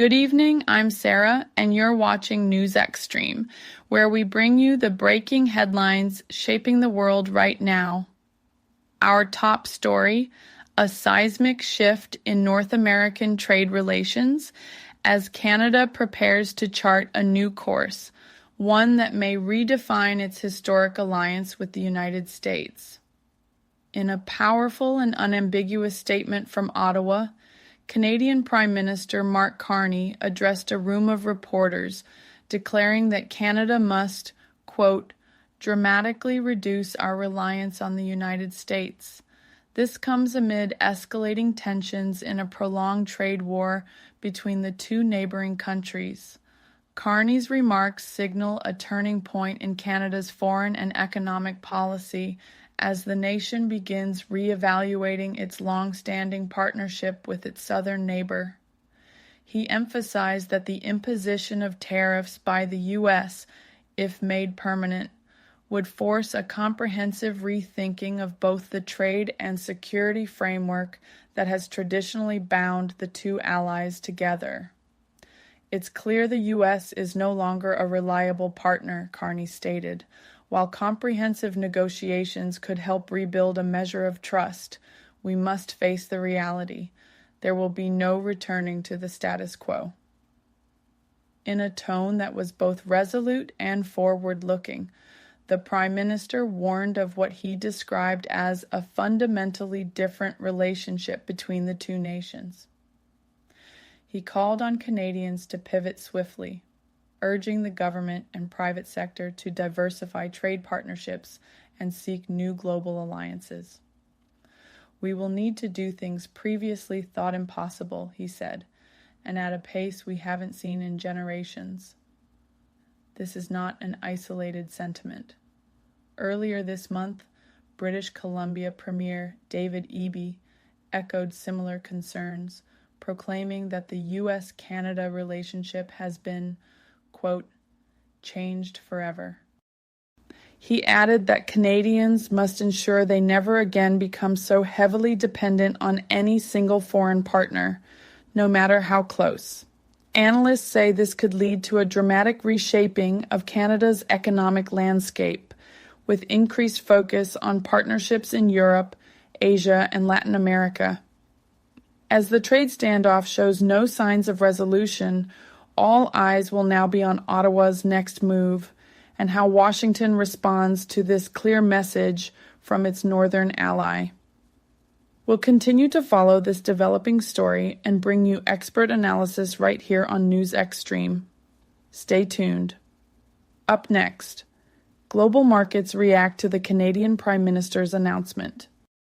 Good evening, I'm Sarah, and you're watching News Xstreem, where we bring you the breaking headlines shaping the world right now. Our top story, a seismic shift in North American trade relations as Canada prepares to chart a new course, one that may redefine its historic alliance with the United States. In a powerful and unambiguous statement from Ottawa, Canadian Prime Minister Mark Carney addressed a room of reporters, declaring that Canada must, quote, dramatically reduce our reliance on the United States. This comes amid escalating tensions in a prolonged trade war between the two neighboring countries. Carney's remarks signal a turning point in Canada's foreign and economic policy as the nation begins reevaluating its long-standing partnership with its southern neighbor. He emphasized that the imposition of tariffs by the U.S., if made permanent, would force a comprehensive rethinking of both the trade and security framework that has traditionally bound the two allies together. It's clear the U.S. is no longer a reliable partner, Carney stated. While comprehensive negotiations could help rebuild a measure of trust, we must face the reality. There will be no returning to the status quo. In a tone that was both resolute and forward-looking, the Prime Minister warned of what he described as a fundamentally different relationship between the two nations. He called on Canadians to pivot swiftly, urging the government and private sector to diversify trade partnerships and seek new global alliances. We will need to do things previously thought impossible, he said, and at a pace we haven't seen in generations. This is not an isolated sentiment. Earlier this month, British Columbia Premier David Eby echoed similar concerns, proclaiming that the U.S. Canada relationship has been, quote, changed forever. He added that Canadians must ensure they never again become so heavily dependent on any single foreign partner, no matter how close. Analysts say this could lead to a dramatic reshaping of Canada's economic landscape, with increased focus on partnerships in Europe, Asia, and Latin America. As the trade standoff shows no signs of resolution, all eyes will now be on Ottawa's next move and how Washington responds to this clear message from its northern ally. We'll continue to follow this developing story and bring you expert analysis right here on News Xstreem. Stay tuned. Up next, global markets react to the Canadian Prime Minister's announcement.